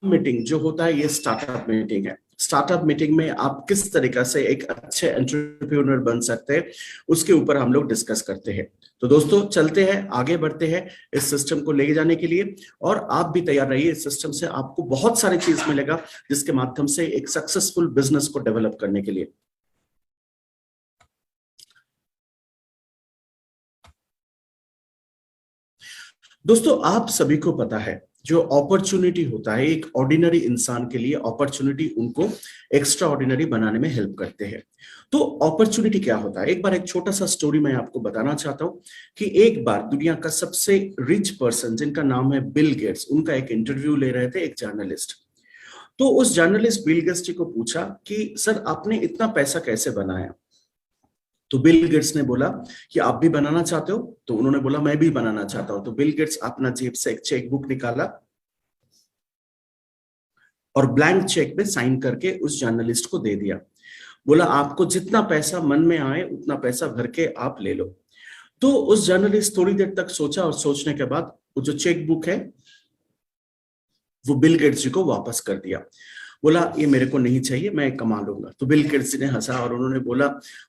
Meeting जो होता है ये स्टार्टअप मीटिंग है। स्टार्टअप मीटिंग में आप किस तरीके से एक अच्छे एंटरप्रेन्योर बन सकते हैं उसके ऊपर हम लोग डिस्कस करते हैं। तो दोस्तों चलते हैं, आगे बढ़ते हैं इस सिस्टम को लेके जाने के लिए। और आप भी तैयार रहिए, इस सिस्टम से आपको बहुत सारी चीज मिलेगा जिसके माध्यम से एक सक्सेसफुल बिजनेस को डेवलप करने के लिए। दोस्तों आप सभी को पता है जो अपॉर्चुनिटी होता है एक ऑर्डिनरी इंसान के लिए, अपॉर्चुनिटी उनको एक्स्ट्रा ऑर्डिनरी बनाने में हेल्प करते हैं। तो अपॉर्चुनिटी क्या होता है, एक बार एक छोटा सा स्टोरी मैं आपको बताना चाहता हूं कि एक बार दुनिया का सबसे रिच पर्सन जिनका नाम है बिल गेट्स, उनका एक इंटरव्यू ले रहे थे एक जर्नलिस्ट। तो उस जर्नलिस्ट बिल गेट्स जी को पूछा कि सर आपने इतना पैसा कैसे बनाया। तो बिल गेट्स ने बोला कि आप भी बनाना चाहते हो, तो उन्होंने बोला मैं भी बनाना चाहता हूं। तो बिल गेट्स अपना जेब से एक चेक बुक निकाला और ब्लैंक चेक पे साइन करके उस जर्नलिस्ट को दे दिया। बोला आपको जितना पैसा मन में आए उतना पैसा भर के आप ले लो। तो उस जर्नलिस्ट थोड़ी देर तक सोचा और सोचने के बाद वो जो चेक बुक है वो बिल गेट्स जी को वापस कर दिया। बोला ये मेरे को नहीं चाहिए, मैं कमा लूंगा। तो बिल गेट्स जी ने हंसा और उन्होंने बोला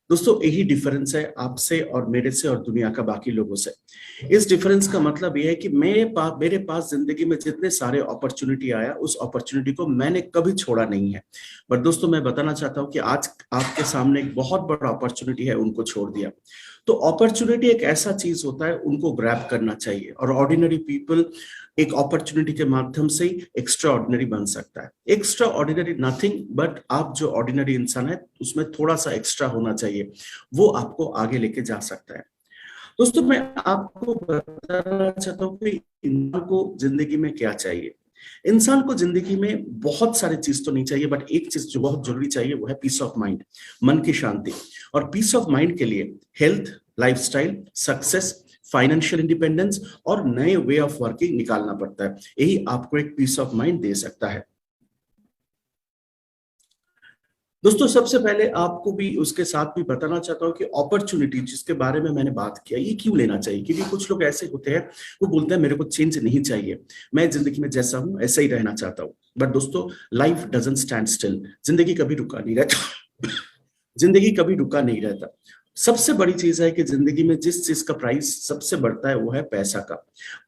दोस्तों यही डिफरेंस है आपसे और मेरे से और दुनिया का बाकी लोगों से। इस डिफरेंस का मतलब यह है कि मेरे पास जिंदगी में जितने सारे अपॉर्चुनिटी आया उस अपॉर्चुनिटी को मैंने कभी छोड़ा नहीं है। बट दोस्तों मैं बताना चाहता हूं कि आज आपके सामने एक बहुत बड़ा अपॉर्चुनिटी है, उनको छोड़ दिया। तो अपॉर्चुनिटी एक ऐसा चीज होता है, उनको ग्रैब करना चाहिए। और ऑर्डिनरी पीपल एक अपॉर्चुनिटी के माध्यम से एक्स्ट्रा ऑर्डिनरी बन सकता है। एक्स्ट्रा ऑर्डिनरी नथिंग बट आप जो ऑर्डिनरी इंसान है उसमें थोड़ा सा एक्स्ट्रा होना चाहिए, वो आपको आगे लेके जा सकता है। दोस्तों मैं आपको बताना चाहता हूँ कि इंसान को जिंदगी में क्या चाहिए। इंसान को जिंदगी में बहुत सारी चीज तो नहीं चाहिए, बट एक चीज जो बहुत जरूरी चाहिए वो है पीस ऑफ माइंड, मन की शांति। और पीस ऑफ माइंड के लिए health, lifestyle, success, financial independence और नए वे ऑफ वर्किंग निकालना पड़ता है। यही आपको एक पीस ऑफ माइंड दे सकता है। दोस्तों सबसे पहले आपको भी उसके साथ भी बताना चाहता हूँ कि अपॉर्चुनिटी जिसके बारे में मैंने बात किया ये क्यों लेना चाहिए। क्योंकि कुछ लोग ऐसे होते हैं वो बोलते हैं मेरे को चेंज नहीं चाहिए, मैं जिंदगी में जैसा हूं ऐसा ही रहना चाहता हूँ। बट दोस्तों लाइफ डजंट स्टैंड स्टिल, जिंदगी कभी रुका नहीं रहता। जिंदगी कभी रुका नहीं रहता। सबसे बड़ी चीज है कि जिंदगी में जिस चीज का प्राइस सबसे बढ़ता है वो है पैसा का।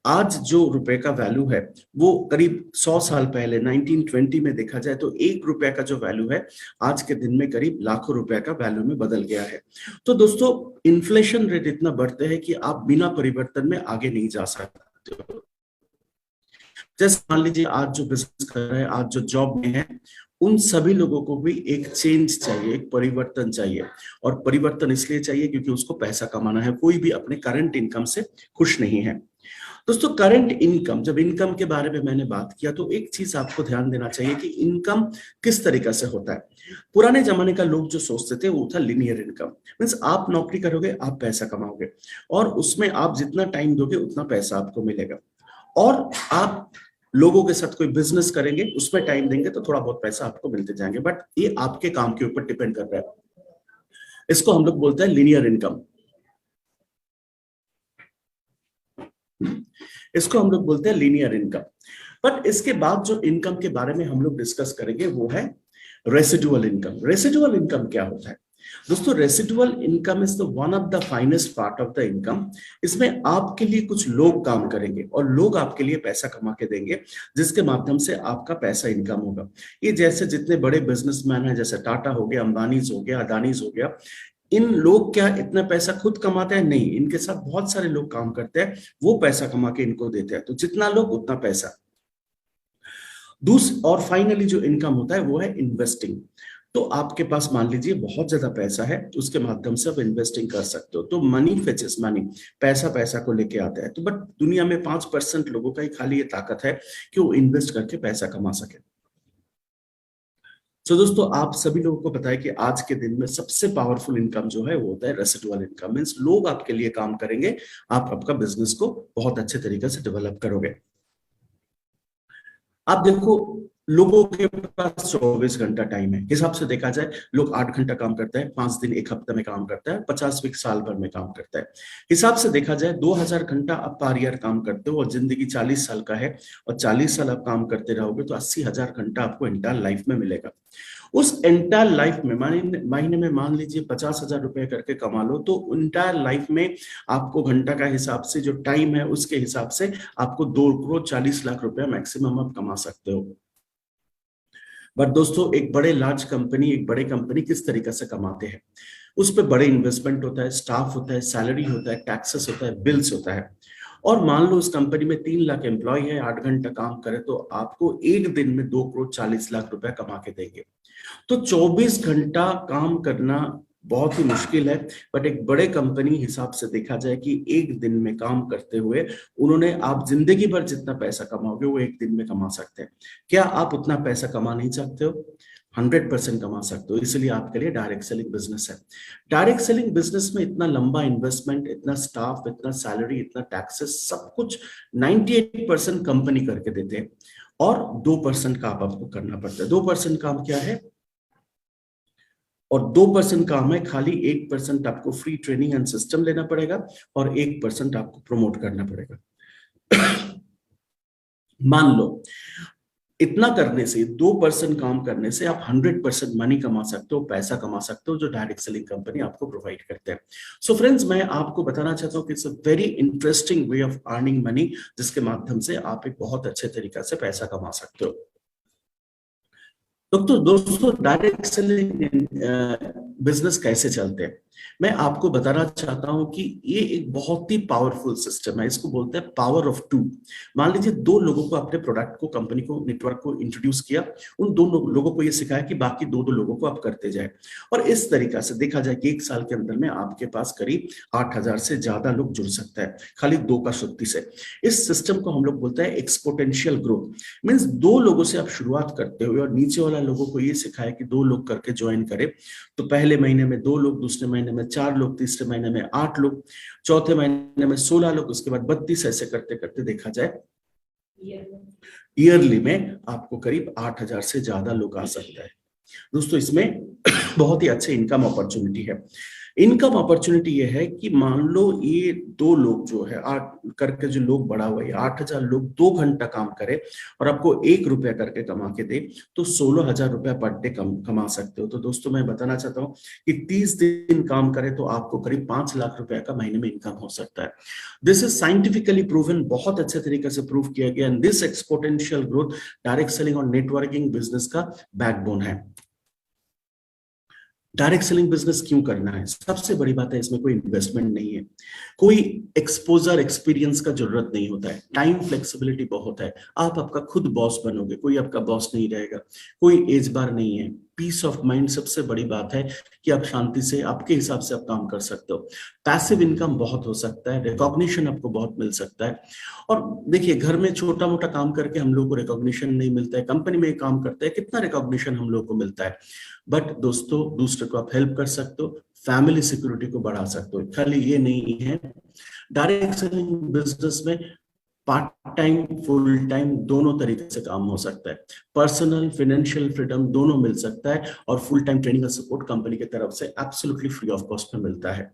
आज जो रुपए का वैल्यू है वो करीब 100 साल पहले 1920 में देखा जाए तो 1 रुपए का जो वैल्यू है आज के दिन में करीब लाखों रुपए का वैल्यू में बदल गया है। तो दोस्तों इन्फ्लेशन रेट इतना बढ़ते हैं कि आप बिना परिवर्तन में आगे नहीं जा सकते। जैसे मान लीजिए आज जो बिजनेस कर रहे हैं, आज जो जॉब में है, उन सभी लोगों को भी एक चेंज चाहिए, एक परिवर्तन चाहिए। और परिवर्तन इसलिए चाहिए क्योंकि उसको पैसा कमाना है, कोई भी अपने करंट इनकम से खुश नहीं है। दोस्तों करंट इनकम, जब इनकम के बारे में मैंने बात किया तो एक चीज आपको ध्यान देना चाहिए कि इनकम किस तरीके से होता है। पुराने जमाने का लोग जो सोचते थे वो था लिनियर इनकम, मीन्स आप नौकरी करोगे आप पैसा कमाओगे और उसमें आप जितना टाइम दोगे उतना पैसा आपको मिलेगा। और आप लोगों के साथ कोई बिजनेस करेंगे उसमें टाइम देंगे तो थोड़ा बहुत पैसा आपको मिलते जाएंगे, बट ये आपके काम के ऊपर डिपेंड कर रहा है। इसको हम लोग बोलते हैं लिनियर इनकम। इसको हम लोग बोलते हैं लीनियर इनकम। बट इसके बाद जो इनकम के बारे में हम लोग डिस्कस करेंगे वो है रेसिडुअल इनकम। रेसिडुअल इनकम क्या होता है दोस्तों? Residual income is the one of the finest part of the income. इसमें आपके लिए कुछ लोग काम करेंगे और लोग आपके लिए पैसा कमा के देंगे जिसके माध्यम से आपका पैसा इनकम होगा। ये जैसे जितने बड़े बिजनेसमैन हैं, जैसे टाटा हो गया, अंबानीज हो गया, अदानीज हो गया, इन लोग क्या इतना पैसा खुद कमाते हैं? नहीं, इनके साथ बहुत सारे लोग काम करते हैं, वो पैसा कमा के इनको देते हैं। तो जितना लोग उतना पैसा। और फाइनली जो इनकम होता है वो है इन्वेस्टिंग। तो आपके पास मान लीजिए बहुत ज्यादा पैसा है, उसके माध्यम से आप इन्वेस्टिंग कर सकते हो। तो मनी फेचेस मनी, पैसा पैसा को लेके आता है। तो बट दुनिया में 5% लोगों का ही खाली ये ताकत है कि वो इन्वेस्ट करके पैसा कमा सके। तो दोस्तों आप सभी लोगों को पता है कि आज के दिन में सबसे पावरफुल इनकम जो है वो होता है रेसिडुअल इनकम। मींस लोग आपके लिए काम करेंगे, आप आपका बिजनेस को बहुत अच्छे तरीके से डेवलप करोगे। आप देखो लोगों के पास 24 घंटा टाइम है। हिसाब से देखा जाए, लोग 8 घंटा काम करते हैं, 5 दिन एक हफ्ते में काम करता है, 50 वीक साल भर में काम करता है। हिसाब से देखा जाए 2000 घंटा आप पर ईयर काम करते हो और जिंदगी 40 साल का है, और 40 साल आप काम करते रहोगे तो 80,000 घंटा आपको एंटायर लाइफ में मिलेगा। उस एंटायर लाइफ में महीने में मान लीजिए 50,000 रुपए करके कमा लो, तो एंटायर लाइफ में आपको घंटा का हिसाब से जो टाइम है उसके हिसाब से आपको 2 करोड़ 40 लाख रुपया मैक्सिमम आप कमा सकते हो। बट दोस्तों, एक बड़े कंपनी किस तरीके से कमाते हैं? उस पर बड़े इन्वेस्टमेंट होता है, स्टाफ होता है, सैलरी होता है, टैक्सेस होता है, बिल्स होता है। और मान लो उस कंपनी में 3 लाख एम्प्लॉय है, 8 घंटा काम करे तो आपको एक दिन में 2 करोड़ 40 लाख रुपया कमा के देंगे। तो 24 घंटा काम करना बहुत ही मुश्किल है, बट एक बड़े कंपनी हिसाब से देखा जाए कि एक दिन में काम करते हुए उन्होंने, आप जिंदगी भर जितना पैसा कमाओगे वो एक दिन में कमा सकते हैं। क्या आप उतना पैसा कमा नहीं सकते हो? 100% कमा सकते हो। इसलिए आपके लिए डायरेक्ट सेलिंग बिजनेस है। डायरेक्ट सेलिंग बिजनेस में इतना लंबा इन्वेस्टमेंट, इतना स्टाफ, इतना सैलरी, इतना टैक्सेस, सब कुछ 98% कंपनी करके देते हैं, और 2% का आपको करना पड़ता है। 2% काम क्या है? और 2% काम है खाली, 1% आपको फ्री ट्रेनिंग एंड सिस्टम लेना पड़ेगा, और 1% आपको प्रमोट करना पड़ेगा। मान लो इतना करने से, 2% काम करने से आप 100% मनी कमा सकते हो, पैसा कमा सकते हो, जो डायरेक्ट सेलिंग कंपनी आपको प्रोवाइड करते हैं। सो फ्रेंड्स, मैं आपको बताना चाहता हूं कि it's a very interesting way of earning money, जिसके माध्यम से आप एक बहुत अच्छे तरीके से पैसा कमा सकते हो। तो दोस्तों, डायरेक्ट सेलिंग बिजनेस कैसे चलते हैं, मैं आपको बताना चाहता हूं कि ये एक बहुत ही पावरफुल सिस्टम है। इसको बोलते हैं पावर ऑफ टू। मान लीजिए 2 लोगों को, अपने प्रोडक्ट को, कंपनी को, नेटवर्क को इंट्रोड्यूस किया, उन दोनों लोगों को ये सिखाया कि बाकी दो लोगों को आप करते जाए, और इस तरीका से देखा जाए कि 1 साल के अंदर में आपके पास करीब 8,000 से ज्यादा लोग जुड़ सकता है, खाली 2 का शक्ति से। इस सिस्टम को हम लोग बोलते हैं एक्सपोनेंशियल ग्रोथ। मीन्स 2 लोगों से आप शुरुआत करते हुए और नीचे वाला लोगों को ये सिखाया कि 2 लोग करके ज्वाइन करें, तो पहले महीने में 2 लोग, दूसरे महीने में 4 लोग, तीसरे महीने में 8 लोग, चौथे महीने में 16 लोग, उसके बाद 32, ऐसे करते करते देखा जाए ईयरली में आपको करीब 8,000 से ज्यादा लोग आ सकता है। दोस्तों, इसमें बहुत ही अच्छे इनकम अपॉर्चुनिटी है। इनकम अपॉर्चुनिटी ये है कि मान लो ये 2 लोग जो है, 8 करके जो लोग बढ़ा हुआ है, 8,000 लोग 2 घंटा काम करे और आपको 1 रुपया करके कमा के दे, तो 16,000 रुपया पर डे कमा सकते हो। तो दोस्तों, मैं बताना चाहता हूँ कि 30 दिन काम करे तो आपको करीब 5 लाख रुपया का महीने में इनकम हो सकता है। दिस इज साइंटिफिकली प्रूवन, बहुत अच्छे तरीके से प्रूव किया गया। And this exponential growth direct selling और नेटवर्किंग बिजनेस का बैकबोन है। डायरेक्ट सेलिंग बिजनेस क्यों करना है? सबसे बड़ी बात है, इसमें कोई इन्वेस्टमेंट नहीं है, कोई एक्सपोजर एक्सपीरियंस का जरूरत नहीं होता है, टाइम फ्लेक्सिबिलिटी बहुत है, आप आपका खुद बॉस बनोगे, कोई आपका बॉस नहीं रहेगा, कोई एज बार नहीं है, पीस ऑफ माइंड सबसे बड़ी बात है कि आप शांति से आपके हिसाब से आप काम कर सकते हो। पैसिव इनकम बहुत हो सकता है, रिकॉग्निशन आपको बहुत मिल सकता है। और देखिए, घर में छोटा मोटा काम करके हम लोग को रिकॉग्निशन नहीं मिलता है, कंपनी में काम करते हैं कितना रिकॉग्निशन हम लोग को मिलता है। बट दोस्तों, दूसरे को आप हेल्प कर सकते हो, फैमिली सिक्योरिटी को बढ़ा सकते हो। खाली ये नहीं है, डायरेक्ट सेलिंग बिजनेस में पार्ट टाइम, फुल टाइम दोनों तरीके से काम हो सकता है, पर्सनल फाइनेंशियल फ्रीडम दोनों मिल सकता है, और फुल टाइम ट्रेनिंग का सपोर्ट कंपनी की तरफ से एब्सोल्युटली फ्री ऑफ कॉस्ट में मिलता है।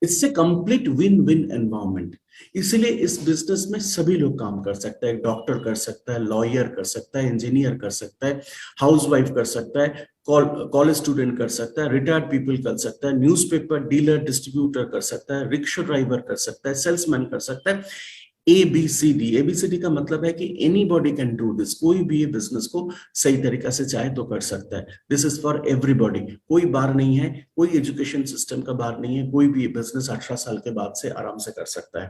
इससे कंप्लीट विन विन एनवायरनमेंट। इसलिए इस बिजनेस में सभी लोग काम कर सकते हैं, डॉक्टर कर सकता है, लॉयर कर सकता है, इंजीनियर कर सकता है, हाउसवाइफ कर सकता है, कॉलेज स्टूडेंट कर सकता है, रिटायर्ड पीपल कर सकता है, न्यूज़पेपर डीलर डिस्ट्रीब्यूटर कर सकता है, रिक्शा ड्राइवर कर सकता है, सेल्समैन कर सकता है। एबीसीडी, एबीसीडी का मतलब है कि एनीबॉडी कैन डू दिस, कोई भी ये बिजनेस को सही तरीका से चाहे तो कर सकता है। दिस इज फॉर एवरीबॉडी, कोई बार नहीं है, कोई एजुकेशन सिस्टम का बार नहीं है, कोई भी ये बिजनेस 18 साल के बाद से आराम से कर सकता है।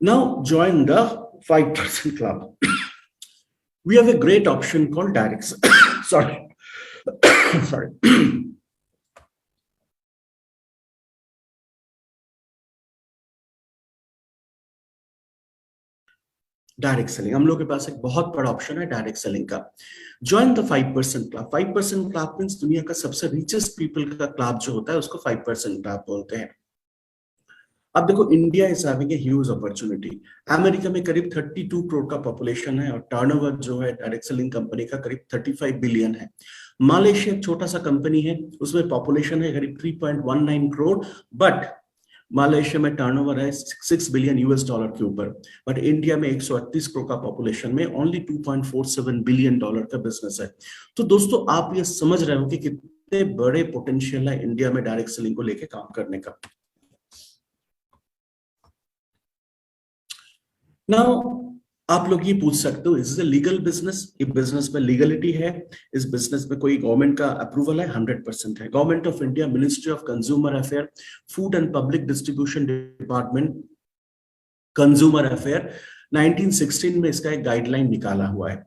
Now join the 5% club. We have a great option called direct sorry sorry direct selling, हम लोग के पास एक बहुत बड़ा ऑप्शन है डायरेक्ट सेलिंग का। Join the 5% club. 5% club means दुनिया का सबसे रिचेस्ट पीपल का क्लब जो होता है उसको 5% क्लब बोलते हैं। अब देखो, India is having a huge opportunity. America में करीब 32 करोड़ का पॉपुलेशन है और टर्नओवर जो है डायरेक्ट सेलिंग कंपनी का करीब 35 बिलियन है। मालयशिया एक छोटा सा कंपनी है, उसमें पॉपुलेशन है करीब 3.19 करोड़, बट मालयशिया में टर्नओवर है 6 बिलियन यूएस डॉलर के ऊपर। बट इंडिया में 138 करोड़ का पॉपुलेशन में ओनली 2.47 बिलियन डॉलर का बिजनेस है। तो दोस्तों, आप ये समझ रहे हो कि कितने बड़े पोटेंशियल है इंडिया में डायरेक्ट सेलिंग को लेकर काम करने का। नाउ आप लोग ये पूछ सकते हो, इज ए लीगल बिजनेस? ये बिजनेस में लीगलिटी है? इस बिजनेस में कोई गवर्नमेंट का अप्रूवल है? 100% है। Government of India, ministry of consumer affair, food and public distribution department, consumer affair, 1916 में इसका एक गाइडलाइन निकाला हुआ है।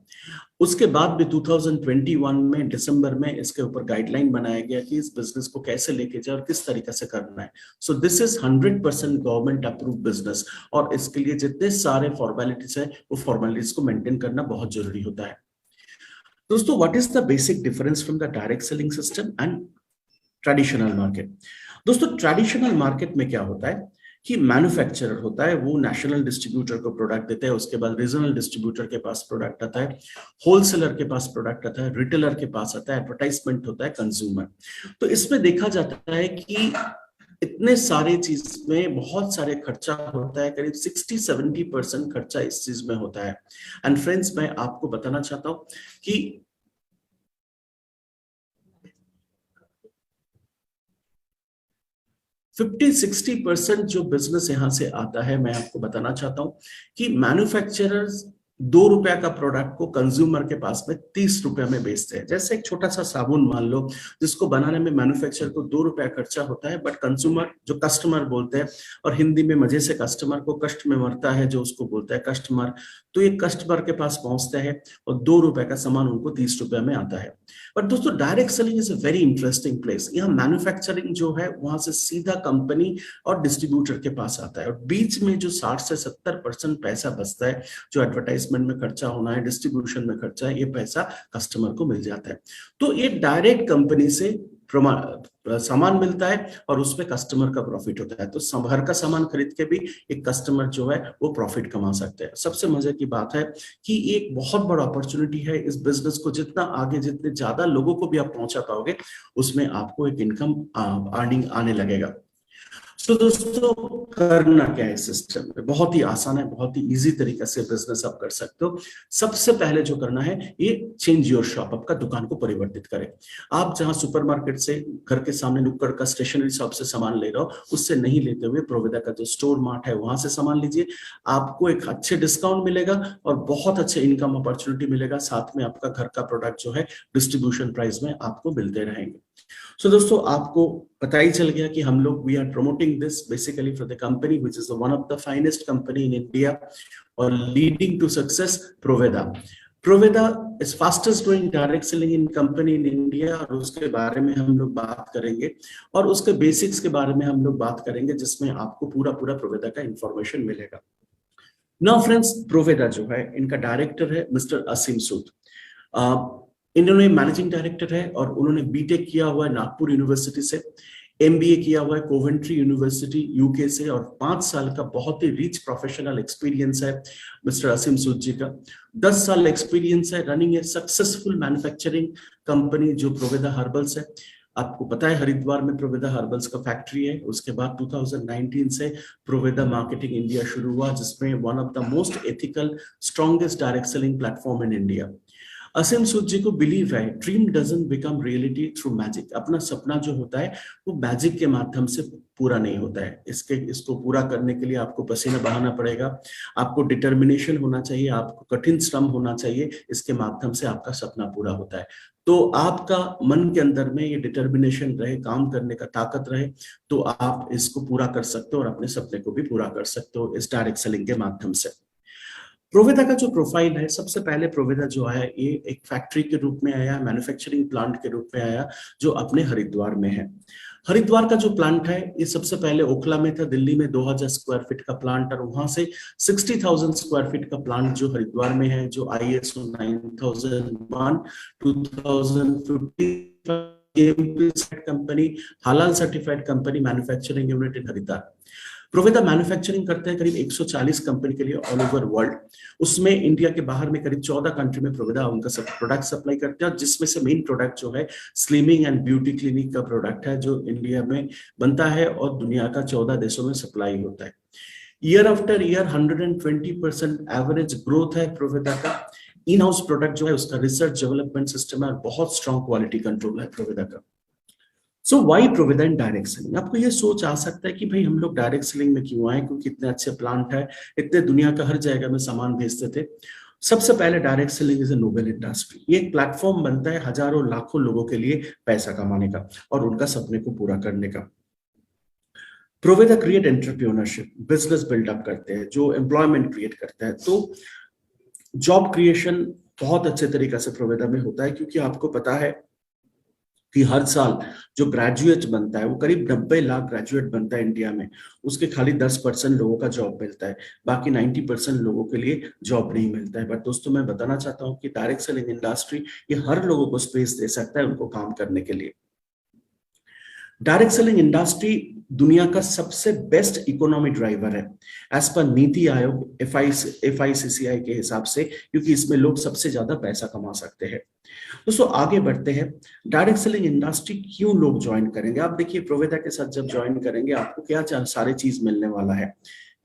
उसके बाद भी 2021 में दिसंबर में इसके ऊपर गाइडलाइन बनाया गया कि इस बिजनेस को कैसे लेके जाए और किस तरीके से करना है। So this is 100% government approve business, और इसके लिए जितने सारे फॉर्मेलिटीज है वो फॉर्मेलिटीज को मेंटेन करना बहुत जरूरी होता है। दोस्तों, what is the basic difference from the direct selling system and traditional market? दोस्तों, ट्रेडिशनल मार्केट में क्या होता है कि मैन्युफैक्चरर होता है, वो नेशनल डिस्ट्रीब्यूटर को प्रोडक्ट देता है, उसके बाद रीजनल डिस्ट्रीब्यूटर के पास प्रोडक्ट आता है, होलसेलर के पास प्रोडक्ट आता है, रिटेलर के पास आता है, एडवर्टाइजमेंट होता है, कंज्यूमर। तो इसमें देखा जाता है कि इतने सारे चीज में बहुत सारे खर्चा होता है, करीब 60-70% खर्चा इस चीज में होता है। एंड फ्रेंड्स, मैं आपको बताना चाहता हूं कि 50-60% जो बिजनेस यहां से आता है, मैं आपको बताना चाहता हूं कि मैन्युफैक्चरर्स 2 रुपया का प्रोडक्ट को कंज्यूमर के पास में 30 रुपया में बेचते हैं। जैसे एक छोटा सा साबुन मान लो, जिसको बनाने में मैन्युफैक्चरर को 2 रुपया खर्चा होता है, बट कंज्यूमर, जो कस्टमर बोलते हैं, और हिंदी में मजे से कस्टमर को कष्ट में मरता है जो उसको बोलता है कस्टमर, तो ये कस्टमर के पास पहुंचता है और 2 रुपए का सामान उनको 30 रुपया में आता है। बट दोस्तों, direct selling is a very interesting place. यहाँ मैन्युफैक्चरिंग जो है वहां से सीधा कंपनी और डिस्ट्रीब्यूटर के पास आता है, और बीच में जो 60 से 70% पैसा बचता है, जो एडवर्टाइजमेंट में खर्चा होना है, डिस्ट्रीब्यूशन में खर्चा है, ये पैसा कस्टमर को मिल जाता है। तो ये डायरेक्ट कंपनी से सामान मिलता है और उसमें कस्टमर का प्रॉफिट होता है। तो घर का सामान खरीद के भी एक कस्टमर जो है वो प्रॉफिट कमा सकते हैं। सबसे मजे की बात है कि एक बहुत बड़ा अपॉर्चुनिटी है इस बिजनेस को, जितना आगे, जितने ज्यादा लोगों को भी आप पहुंचा पाओगे, उसमें आपको एक इनकम अर्निंग आने लगेगा। तो दोस्तों, करना क्या है सिस्टम में? बहुत ही आसान है, बहुत ही इजी तरीके से बिजनेस आप कर सकते हो। सबसे पहले जो करना है, ये चेंज योर शॉप, आपका दुकान को परिवर्तित करें। आप जहां सुपरमार्केट से, घर के सामने नुक्कड़ का स्टेशनरी शॉप से सामान ले रहे हो, उससे नहीं लेते हुए प्रोविदा का जो स्टोर मार्ट है वहां से सामान लीजिए। आपको एक अच्छे डिस्काउंट मिलेगा और बहुत अच्छे इनकम अपॉर्चुनिटी मिलेगा। साथ में आपका घर का प्रोडक्ट जो है डिस्ट्रीब्यूशन प्राइस में आपको मिलते रहेंगे। सो दोस्तों, आपको पता ही चल गया कि हम लोग we are promoting this basically for the company which is one of the finest company in India और leading to success, Proveda. Proveda is fastest growing direct selling in company in India, और उसके बारे में हम लोग बात करेंगे और उसके बेसिक्स के बारे में हम लोग बात करेंगे, जिसमें आपको पूरा प्रोवेदा का इंफॉर्मेशन मिलेगा। नाउ फ्रेंड्स, प्रोवेदा जो है, इनका डायरेक्टर है मिस्टर असीम सूद। इन्होंने मैनेजिंग डायरेक्टर है और उन्होंने बीटेक किया हुआ है नागपुर यूनिवर्सिटी से, एमबीए किया हुआ है कोवेंट्री यूनिवर्सिटी यूके से, और 5 साल का बहुत ही रिच प्रोफेशनल एक्सपीरियंस है मिस्टर असीम सूद जी का। 10 साल एक्सपीरियंस है रनिंग ए सक्सेसफुल मैन्युफैक्चरिंग कंपनी जो प्रोवेदा हर्बल्स है। आपको पता है हरिद्वार में प्रोवेदा हर्बल्स का फैक्ट्री है। उसके बाद 2019 से प्रोवेदा मार्केटिंग इंडिया शुरू हुआ, जिसमें one of the most ethical, strongest direct selling platform in India. Aseem Sood ji को बिलीव है, dream doesn't become reality through magic. अपना सपना जो होता है वो मैजिक के माध्यम से पूरा नहीं होता है। इसको पूरा करने के लिए आपको पसीना बहाना पड़ेगा, आपको डिटर्मिनेशन होना चाहिए, आपको कठिन श्रम होना चाहिए। इसके माध्यम से आपका सपना पूरा होता है। तो आपका मन के अंदर में ये डिटर्मिनेशन रहे, काम करने का ताकत रहे, तो आप इसको पूरा कर सकते हो और अपने सपने को भी पूरा कर सकते हो इस डायरेक्ट सेलिंग के माध्यम से। प्रोवेदा का जो प्रोफाइल है, सबसे पहले प्रोवेदा जो आया, ये एक फैक्ट्री के रूप में आया, मैन्युफैक्चरिंग प्लांट के रूप में आया, जो अपने हरिद्वार में है। हरिद्वार का जो प्लांट है, ये सबसे पहले ओखला में था, दिल्ली में 2000 स्क्वायर फीट का प्लांट, और वहां से 60,000 स्क्वायर फीट का प्लांट जो हरिद्वार में है, जो ISO 9001 2015 कंपनी, हलाल certified company, manufacturing unit in Haridwar. Proveda manufacturing करते हैं करीब 140 कंपनी के लिए ऑल ओवर वर्ल्ड। उसमें इंडिया के बाहर में करीब 14 कंट्री में प्रोवेदा उनका सब प्रोडक्ट सप्लाई करते हैं, और जिसमें से मेन प्रोडक्ट जो है स्लिमिंग एंड ब्यूटी क्लिनिक का प्रोडक्ट है, जो इंडिया में बनता है और दुनिया का 14 देशों में सप्लाई होता है। Year after year 120% average growth है प्रोवेदा का। इन हाउस प्रोडक्ट जो है उसका रिसर्च डेवलपमेंट सिस्टम है, बहुत स्ट्रॉन्ग क्वालिटी कंट्रोल है प्रोवेदा का। सो वाई प्रोवेदा इन डायरेक्ट सेलिंग? आपको ये सोच आ सकता है कि भाई हम लोग डायरेक्ट सेलिंग में क्यों आए, क्योंकि इतने अच्छे प्लांट है, इतने दुनिया का हर जगह में सामान भेजते थे। सबसे पहले direct selling is a noble industry. ये एक प्लेटफॉर्म बनता है हजारों लाखों लोगों के लिए पैसा कमाने का और उनका सपने को पूरा करने का। प्रोवेदा क्रिएट एंटरप्रेन्योरशिप, बिजनेस बिल्डअप करते हैं जो एम्प्लॉयमेंट क्रिएट करता है। तो जॉब क्रिएशन बहुत अच्छे तरीके से प्रोवेदा में होता है, क्योंकि आपको पता है कि हर साल जो ग्रेजुएट बनता है वो करीब 90 लाख ग्रेजुएट बनता है इंडिया में, उसके खाली 10% लोगों का जॉब मिलता है, बाकी 90% लोगों के लिए जॉब नहीं मिलता है। बट दोस्तों मैं बताना चाहता हूँ कि डायरेक्ट सेलिंग इंडस्ट्री ये हर लोगों को स्पेस दे सकता है उनको काम करने के लिए। डायरेक्ट सेलिंग इंडस्ट्री दुनिया का सबसे बेस्ट इकोनॉमी ड्राइवर है as per NITI Aayog FICCI के हिसाब से, क्योंकि इसमें लोग सबसे ज्यादा पैसा कमा सकते हैं। दोस्तों आगे बढ़ते हैं, डायरेक्ट सेलिंग इंडस्ट्री क्यों लोग ज्वाइन करेंगे? आप देखिए प्रोवेदा के साथ जब ज्वाइन करेंगे आपको क्या सारे चीज मिलने वाला है।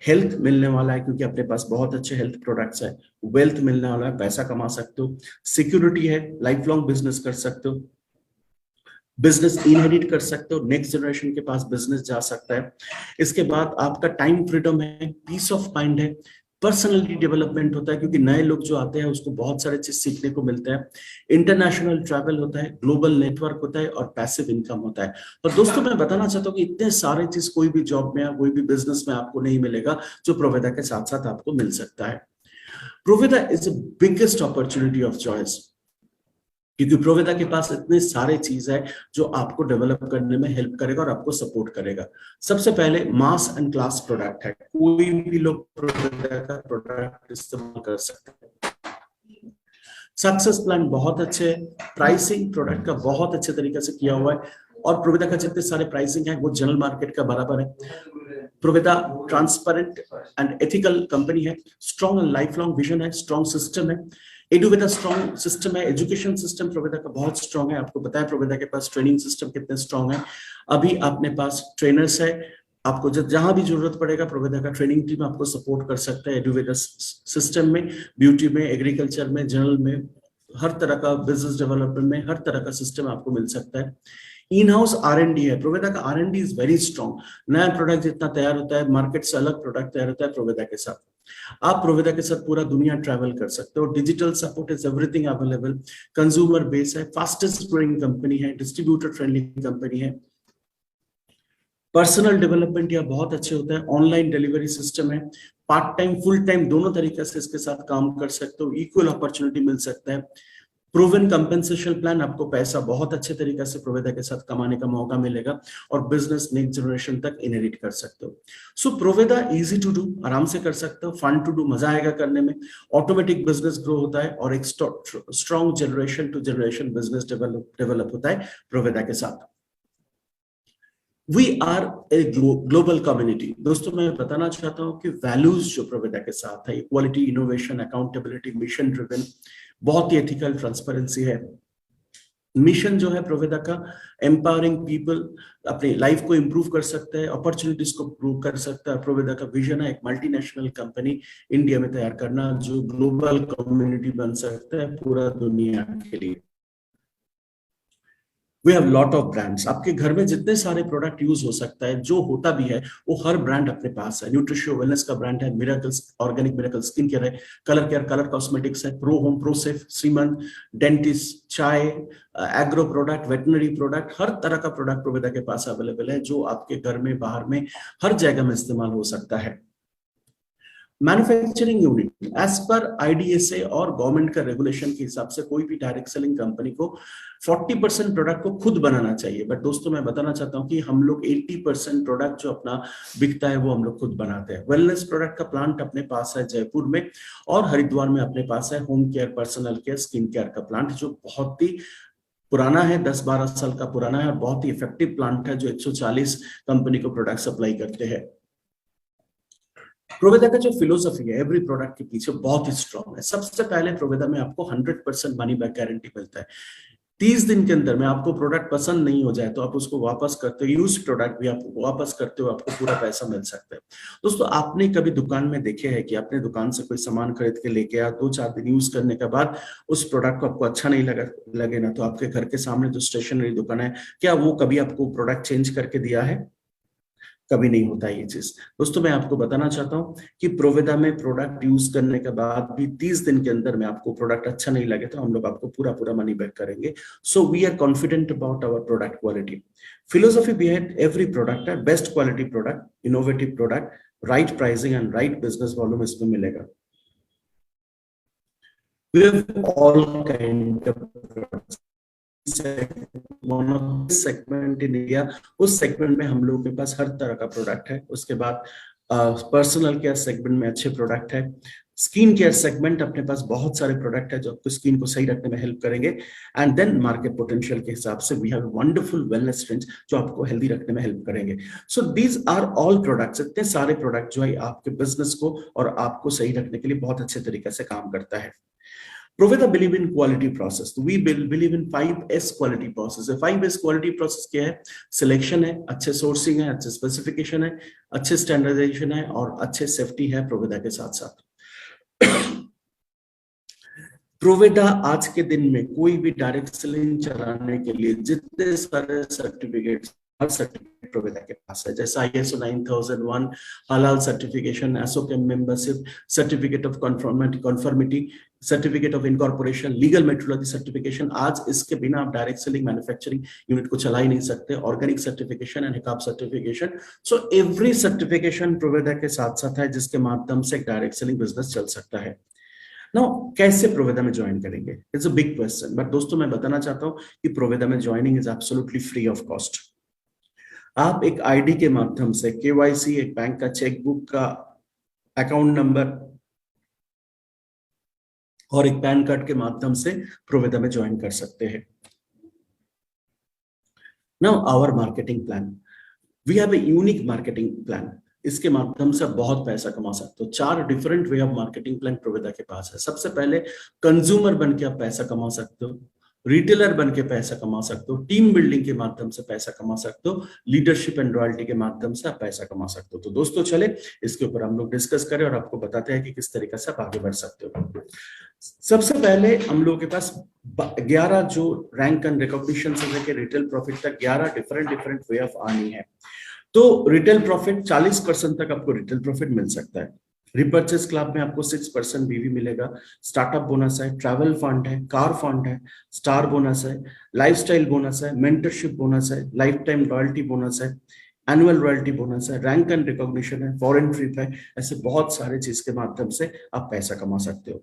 हेल्थ मिलने वाला है, क्योंकि अपने पास बहुत अच्छे हेल्थ प्रोडक्ट्स है। वेल्थ मिलने वाला है, पैसा कमा सकते हो। सिक्योरिटी है, लाइफ लॉन्ग बिजनेस कर सकते हो, बिजनेस इनहेरिट कर सकते हो, नेक्स्ट जनरेशन के पास बिजनेस जा सकता है। इसके बाद आपका टाइम फ्रीडम है, पीस ऑफ माइंड है, पर्सनैलिटी डेवलपमेंट होता है, क्योंकि नए लोग जो आते हैं उसको बहुत सारे चीज सीखने को मिलता है। इंटरनेशनल ट्रैवल होता है, ग्लोबल नेटवर्क होता है और पैसिव इनकम होता है। और दोस्तों मैं बताना चाहता हूँ कि इतने सारे चीज कोई भी जॉब में या कोई भी बिजनेस में आपको नहीं मिलेगा जो प्रोवेदा के साथ साथ आपको मिल सकता है। Proveda is the biggest opportunity of choice, क्योंकि प्रोवेदा के पास इतने सारे चीज है जो आपको डेवलप करने में हेल्प करेगा और आपको सपोर्ट करेगा। सबसे पहले मास एंड क्लास प्रोडक्ट है, कोई भी लोग प्रोवेदा का प्रोडक्ट इस्तेमाल कर सकते हैं। सक्सेस प्लान बहुत अच्छे, प्राइसिंग प्रोडक्ट का बहुत अच्छे तरीके से किया हुआ है, और प्रोवेदा का जितने सारे प्राइसिंग है वो जनरल मार्केट का बराबर है। प्रोवेदा ट्रांसपेरेंट एंड एथिकल कंपनी है, स्ट्रॉन्ग लाइफ लॉन्ग विजन है, स्ट्रॉन्ग सिस्टम है। एडुवेदा स्ट्रॉन्ग सिस्टम है, एजुकेशन सिस्टम प्रोवेदा का बहुत स्ट्रॉन्ग है। आपको पता है प्रोवेदा के पास ट्रेनिंग सिस्टम कितने स्ट्रॉन्ग है। अभी अपने पास ट्रेनर्स है, आपको जहां भी जरूरत पड़ेगा प्रोवेदा का ट्रेनिंग टीम आपको सपोर्ट कर सकता है। एडुवेदा सिस्टम में, ब्यूटी में, एग्रीकल्चर में, जनरल में, हर तरह का बिजनेस डेवलपमेंट में हर तरह का सिस्टम आपको मिल सकता है। इन हाउस R&D है, प्रोवेदा का R&D इज वेरी स्ट्रॉन्ग। नया प्रोडक्ट जितना तैयार होता है, मार्केट से अलग प्रोडक्ट तैयार होता है प्रोवेदा के साथ। आप प्रोवेदा के साथ पूरा दुनिया ट्रैवल कर सकते हो। Digital support is everything available. Consumer base है, फास्टेस्ट ग्रोइंग कंपनी है, डिस्ट्रीब्यूटर फ्रेंडली कंपनी है। पर्सनल डेवलपमेंट यह बहुत अच्छे होता है। ऑनलाइन डिलीवरी सिस्टम है, पार्ट टाइम फुल टाइम दोनों तरीके से इसके साथ काम कर सकते हो, इक्वल अपॉर्चुनिटी मिल सकता है। प्रूवन कंपेंसेशन प्लान, आपको पैसा बहुत अच्छे तरीके से प्रोवेदा के साथ कमाने का मौका मिलेगा और बिजनेस नेक्स्ट जनरेशन तक इनहेरिट कर सकते हो। सो प्रोवेदा इजी टू डू, आराम से कर सकते हो, फन टू डू, मजा आएगा करने में। ऑटोमेटिक बिजनेस ग्रो होता है और एक strong generation to generation business develop होता है प्रोवेदा के साथ। We are a global community. दोस्तों मैं बताना चाहता हूं कि वैल्यूज जो प्रोवेदा के साथ है, equality, innovation, accountability, mission driven, बहुत ही एथिकल, ट्रांसपेरेंसी है। मिशन जो है प्रोवेदा का, एम्पावरिंग पीपल, अपनी लाइफ को इंप्रूव कर सकता है, अपॉर्चुनिटीज को प्रूव कर सकता है। प्रोवेदा का विजन है एक मल्टीनेशनल कंपनी इंडिया में तैयार करना जो ग्लोबल कम्युनिटी बन सकता है पूरा दुनिया के लिए। We have lot of brands। आपके घर में जितने सारे प्रोडक्ट यूज हो सकता है, जो होता भी है, वो हर ब्रांड अपने पास है। न्यूट्रिशियो वेलनेस का ब्रांड है, miracles organic miracle skin care है, कलर केयर, कलर कॉस्मेटिक्स है, प्रो होम, प्रो सेफ, श्रीमंत, डेंटिस्ट, चाय, एग्रो प्रोडक्ट, वेटनरी प्रोडक्ट, हर तरह का प्रोडक्ट प्रोवेदा के पास अवेलेबल है जो आपके घर में, बाहर में, हर जगह में इस्तेमाल हो सकता है। Manufacturing unit, as per IDSA और गवर्नमेंट का रेगुलेशन के हिसाब से कोई भी डायरेक्ट सेलिंग कंपनी को 40% प्रोडक्ट को खुद बनाना चाहिए। बट दोस्तों मैं बताना चाहता हूं कि हम लोग 80% प्रोडक्ट जो अपना बिकता है वो हम लोग खुद बनाते हैं। वेलनेस प्रोडक्ट का प्लांट अपने पास है जयपुर में, और हरिद्वार में अपने पास है home care, personal care, skin care का प्लांट जो बहुत ही पुराना है, 10-12 साल का पुराना है और बहुत ही इफेक्टिव प्लांट है जो 140 कंपनी को प्रोडक्ट सप्लाई करते हैं। प्रोवेदा का जो फिलोसफी है एवरी प्रोडक्ट के पीछे बहुत ही स्ट्रांग है। सबसे पहले प्रोवेदा में आपको 100% मनी बैक गारंटी मिलता है। 30 दिन के अंदर में आपको प्रोडक्ट पसंद नहीं हो जाए तो आप उसको वापस करते हो, यूज प्रोडक्ट भी आप वापस करते हो, आपको पूरा पैसा मिल सकता है। दोस्तों आपने कभी दुकान में देखे हैं कि आपने दुकान से कोई सामान खरीद के लेके आया, 2-4 दिन यूज करने के बाद उस प्रोडक्ट को आपको अच्छा नहीं लगे ना, तो आपके घर के सामने जो स्टेशनरी दुकान है, क्या वो कभी आपको प्रोडक्ट चेंज करके दिया है? कभी नहीं होता ये चीज। दोस्तों मैं आपको बताना चाहता हूँ कि प्रोवेदा में प्रोडक्ट यूज करने के बाद भी 30 दिन के अंदर में आपको प्रोडक्ट अच्छा नहीं लगे तो हम लोग आपको पूरा पूरा मनी बैक करेंगे। So we are confident about our product quality. Philosophy behind every product है best quality product, innovative product, right pricing and right business volume इसमें मिलेगा। We have all kind of products. Segment in India, उस segment में हम लोगों के पास हर तरह का प्रोडक्ट है। उसके बाद पर्सनल केयर सेगमेंट में अच्छे प्रोडक्ट है। स्किन केयर सेगमेंट अपने पास बहुत सारे प्रोडक्ट है जो आपको स्किन को सही रखने में हेल्प करेंगे। एंड देन मार्केट पोटेंशियल के हिसाब से we have wonderful wellness range जो आपको हेल्दी रखने में हेल्प करेंगे। So these are all products, इतने सारे प्रोडक्ट जो है आपके बिजनेस को और आपको सही रखने के लिए बहुत अच्छे तरीके से काम करता है। Proveda believe in quality process. We believe in 5S quality process. 5S quality process क्या है? सिलेक्शन है, अच्छे सोर्सिंग है, अच्छे स्पेसिफिकेशन है, अच्छे स्टैंडर्डाइजेशन है और अच्छे सेफ्टी है प्रोवेदा के साथ साथ। प्रोवेदा आज के दिन में कोई भी डायरेक्ट सेलिंग चलाने के लिए जितने सारे सर्टिफिकेट्स, हर सर्टिफिकेट प्रोवेदा के पास है, जैसा ISO 9001, हलाल certification, ASSOCHAM membership, certificate of conformity, certificate of incorporation, legal metrology certification. आज इसके बिना आप डायरेक्ट सेलिंग मैन्युफैक्चरिंग यूनिट को चला ही नहीं सकते। Organic certification and HACCP certification. So every certification Proveda के साथ साथ है जिसके माध्यम से डायरेक्ट सेलिंग बिजनेस चल सकता है। नाउ कैसे प्रोवेदा में ज्वाइन करेंगे? It's a big question, but दोस्तों मैं बताना चाहता हूं कि प्रोवेदा में joining is absolutely free of cost. आप एक आईडी के माध्यम से केवाईसी, एक बैंक का चेकबुक का अकाउंट नंबर और एक पैन कार्ड के माध्यम से प्रोवेदा में ज्वाइन कर सकते हैं। Now our marketing plan, we have a unique marketing plan. इसके माध्यम से बहुत पैसा कमा सकते हो। 4 different way of marketing plan Proveda के पास है। सबसे पहले कंज्यूमर बन के आप पैसा कमा सकते हो, रिटेलर बन के पैसा कमा सकते हो, टीम बिल्डिंग के माध्यम से पैसा कमा सकते हो, लीडरशिप एंड रॉयल्टी के माध्यम से आप पैसा कमा सकते हो। तो दोस्तों चले इसके ऊपर हम लोग डिस्कस करें और आपको बताते हैं कि किस तरीके से आप आगे बढ़ सकते हो। सबसे पहले हम लोगों के पास 11 जो रैंक एंड रिकॉग्निशन से लेकर रिटेल प्रॉफिट तक 11 डिफरेंट वे ऑफ अर्निंग है। तो रिटेल प्रॉफिट 40% तक आपको रिटेल प्रॉफिट मिल सकता है। रिपर्चेस क्लब में आपको 6% बीवी मिलेगा। स्टार्टअप बोनस है, ट्रैवल फंड है, कार फंड है, स्टार बोनस है, लाइफस्टाइल बोनस है, मेंटरशिप बोनस है, लाइफ टाइम रॉयल्टी बोनस है, एनुअल रॉयल्टी बोनस है, रैंक एंड रिकॉग्निशन है, फॉरेन ट्रिप है। ऐसे बहुत सारे चीज के माध्यम से आप पैसा कमा सकते हो।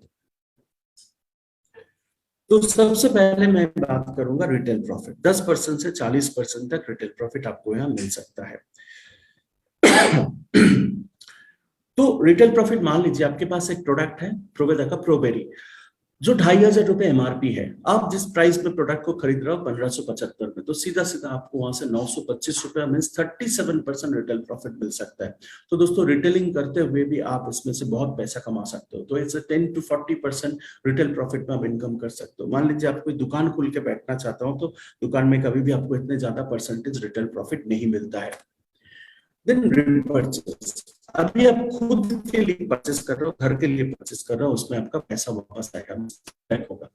तो सबसे पहले मैं बात करूंगा रिटेल प्रॉफिट। 10% से 40% तक रिटेल प्रॉफिट आपको यहाँ मिल सकता है। तो रिटेल प्रॉफिट, मान लीजिए आपके पास एक प्रोडक्ट है प्रोवेदा का प्रोबेरी, जो 2500 रुपए MRP है। आप जिस प्राइस पे प्रोडक्ट को खरीद रहे हो 1575 में, तो सीधा सीधा आपको वहां से 925 रुपया मीन 37% रिटेल प्रॉफिट मिल सकता है। तो दोस्तों रिटेलिंग करते हुए भी आप इसमें से बहुत पैसा कमा सकते हो। तो इससे 10 to 40% रिटेल प्रॉफिट में आप इनकम कर सकते हो। मान लीजिए आप कोई दुकान खोल के बैठना चाहता हो तो दुकान में कभी भी आपको इतने ज्यादा परसेंटेज रिटेल प्रॉफिट नहीं मिलता है। देन रिपर्चेस, अभी आप खुद के लिए परचेस कर रहे हो, घर के लिए परचेस कर रहे हो, उसमें आपका पैसा वापस आएगा होगा।